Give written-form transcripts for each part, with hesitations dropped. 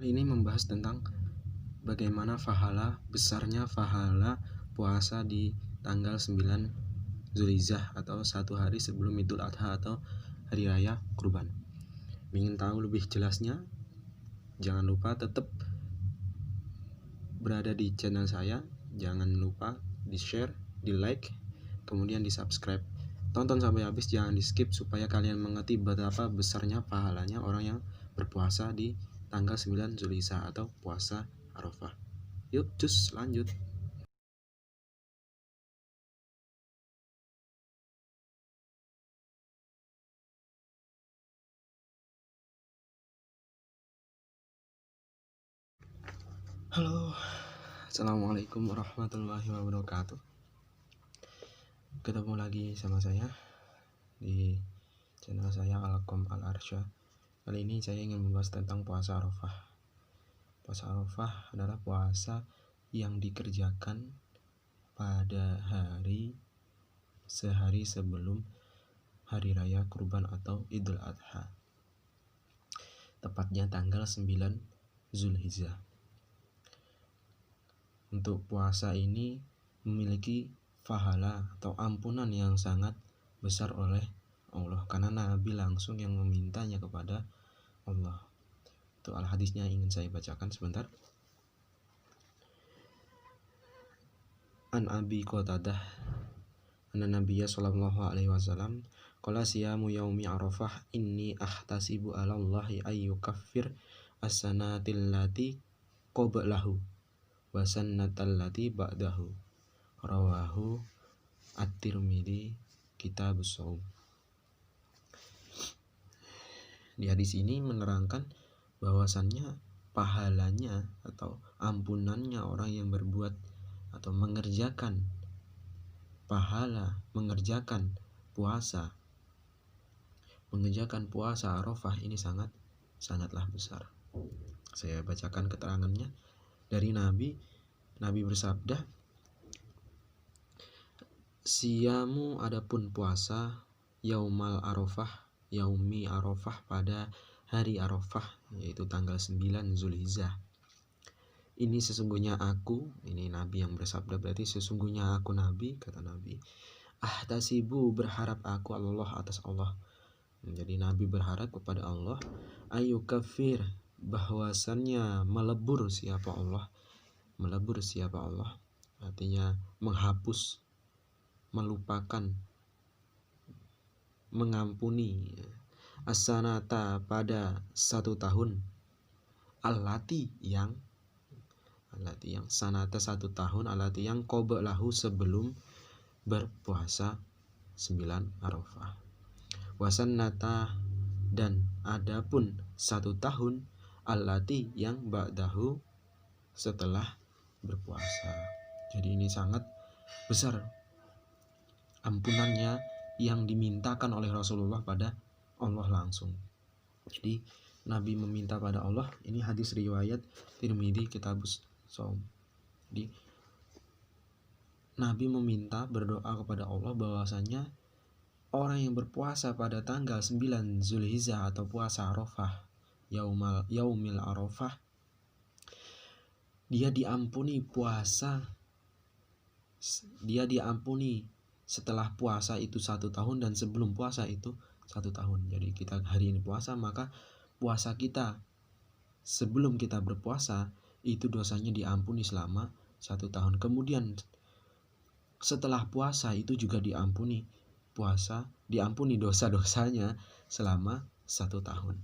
Ini membahas tentang bagaimana besarnya pahala puasa di tanggal 9 Zulhijjah atau satu hari sebelum Idul Adha atau Hari Raya Kurban. Ingin tahu lebih jelasnya? Jangan lupa tetap berada di channel saya. Jangan lupa di share, di like, kemudian di subscribe. Tonton sampai habis, jangan di skip supaya kalian mengerti betapa besarnya pahalanya orang yang berpuasa di tanggal 9 Zulhijjah atau puasa Arafah. Yuk, cus, lanjut. Halo, assalamualaikum warahmatullahi wabarakatuh. Ketemu lagi sama saya di channel saya Alkom Al Arsya. Kali ini saya ingin membahas tentang puasa Arafah. Puasa Arafah adalah puasa yang dikerjakan pada sehari sebelum Hari Raya Kurban atau Idul Adha, tepatnya tanggal 9 Zulhijjah. Untuk puasa ini memiliki pahala atau ampunan yang sangat besar oleh Allah, karena Nabi langsung yang memintanya kepada Allah. Itu al-hadisnya ingin saya bacakan sebentar. An Abi Qatadah anna Nabiyya sallallahu alaihi wasallam qala siyamu yaumi Arafah inni ahtasibu 'ala Allahi ay yukaffir as-sanatil lati qablahu wa sannatal lati ba'dahu. Rawahu At-Tirmidzi Kitabus Shaum. Di hadis ini menerangkan bahwasannya pahalanya atau ampunannya orang yang berbuat atau mengerjakan puasa Arafah ini sangatlah besar. Saya bacakan keterangannya dari Nabi bersabda, siyamu adapun puasa yaumi Arafah pada hari Arafah, yaitu tanggal 9 Zulhijjah. Ini sesungguhnya aku, ini Nabi yang bersabda, berarti sesungguhnya aku Nabi, kata Nabi, ahtasibu berharap aku Allah atas Allah. Jadi Nabi berharap kepada Allah, ayu kafir bahwasannya melebur siapa Allah, artinya menghapus, melupakan, mengampuni as-sanata pada 1 tahun, alati yang sanata 1 tahun, alati yang qablahu sebelum berpuasa 9 Arafah, wasannata dan adapun 1 tahun, alati yang ba'dahu setelah berpuasa. Jadi ini sangat besar ampunannya yang dimintakan oleh Rasulullah pada Allah langsung. Jadi Nabi meminta pada Allah, ini hadis riwayat Tirmidzi Kitabus Shaum. Jadi Nabi meminta, berdoa kepada Allah bahwasanya orang yang berpuasa pada tanggal 9 Zulhijjah atau puasa Arafah, yaumil Arafah, dia diampuni setelah puasa itu 1 tahun dan sebelum puasa itu 1 tahun. Jadi kita hari ini puasa, maka puasa kita sebelum kita berpuasa itu dosanya diampuni selama 1 tahun. Kemudian setelah puasa itu juga diampuni dosa-dosanya selama 1 tahun.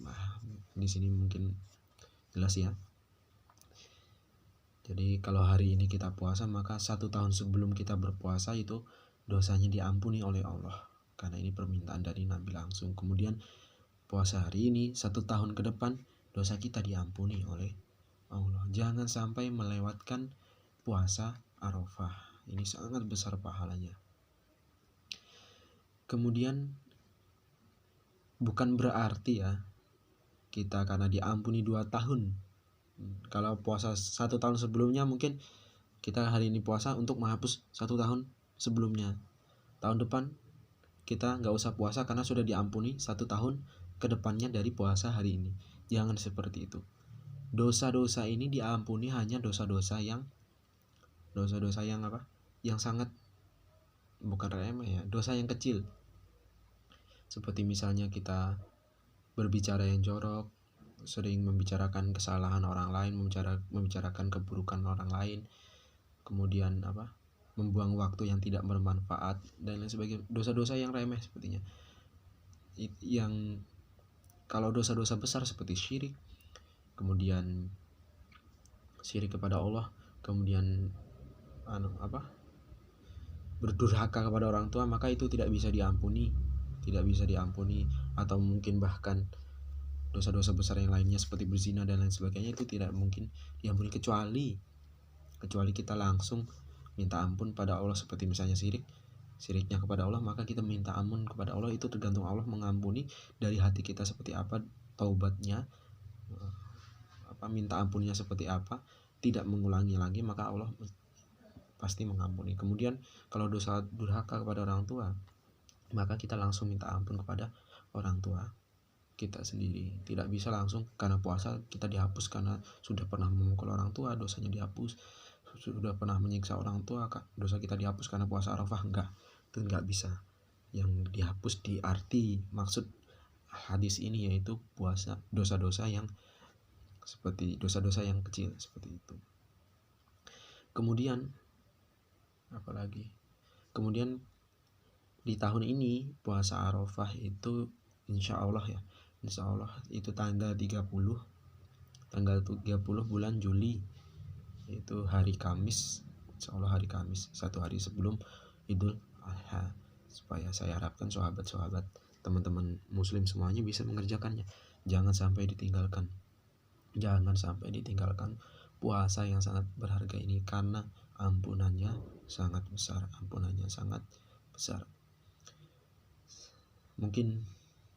Nah, di sini mungkin jelas ya. Jadi kalau hari ini kita puasa, maka 1 tahun sebelum kita berpuasa itu dosanya diampuni oleh Allah, karena ini permintaan dari Nabi langsung. Kemudian puasa hari ini 1 tahun ke depan dosa kita diampuni oleh Allah. Jangan sampai melewatkan puasa Arafah, ini sangat besar pahalanya. Kemudian bukan berarti ya kita karena diampuni 2 tahun, kalau puasa 1 tahun sebelumnya mungkin kita hari ini puasa untuk menghapus 1 tahun sebelumnya, tahun depan kita nggak usah puasa karena sudah diampuni 1 tahun ke depannya dari puasa hari ini. Jangan seperti itu. dosa-dosa ini diampuni hanya dosa-dosa yang apa? Yang sangat, bukan remeh ya, dosa yang kecil. Seperti misalnya kita berbicara yang jorok, sering membicarakan kesalahan orang lain, membicarakan keburukan orang lain, kemudian apa? Membuang waktu yang tidak bermanfaat dan lain sebagainya. Dosa-dosa yang remeh sepertinya. Yang kalau dosa-dosa besar seperti syirik, kemudian syirik kepada Allah, kemudian berdurhaka kepada orang tua, maka itu tidak bisa diampuni, atau mungkin bahkan dosa-dosa besar yang lainnya seperti berzina dan lain sebagainya itu tidak mungkin diampuni kecuali kita langsung minta ampun pada Allah. Seperti misalnya syiriknya kepada Allah, maka kita minta ampun kepada Allah. Itu tergantung Allah mengampuni dari hati kita seperti apa, taubatnya, minta ampunnya seperti apa, tidak mengulangi lagi, maka Allah pasti mengampuni. Kemudian kalau dosa durhaka kepada orang tua, maka kita langsung minta ampun kepada orang tua kita sendiri. Tidak bisa langsung karena puasa kita dihapus karena sudah pernah memukul orang tua, dosanya dihapus. Sudah pernah menyiksa orang tua, dosa kita dihapus karena puasa Arafah. Itu enggak bisa. Yang dihapus di arti maksud hadis ini yaitu puasa, dosa-dosa yang seperti dosa-dosa yang kecil seperti itu. Kemudian apalagi? Kemudian di tahun ini puasa Arafah itu insya Allah itu tanggal 30 bulan Juli, itu hari Kamis, insya Allah hari Kamis, satu hari sebelum Idul Adha. Supaya saya harapkan sahabat-sahabat, teman-teman muslim semuanya bisa mengerjakannya. Jangan sampai ditinggalkan puasa yang sangat berharga ini, karena ampunannya sangat besar. Mungkin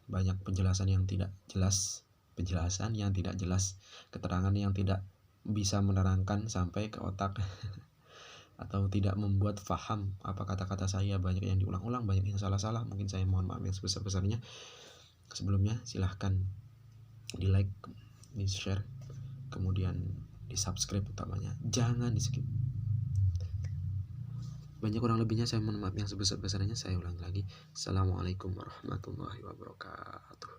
banyak penjelasan yang tidak jelas, keterangan yang tidak bisa menerangkan sampai ke otak atau tidak membuat faham apa kata-kata saya. Banyak yang diulang-ulang, banyak yang salah-salah. Mungkin saya mohon maaf yang sebesar-besarnya. Sebelumnya silahkan di like, di share, kemudian di subscribe utamanya, jangan di skip. Banyak kurang lebihnya saya mohon maaf yang sebesar-besarnya. Saya ulang lagi, assalamualaikum warahmatullahi wabarakatuh.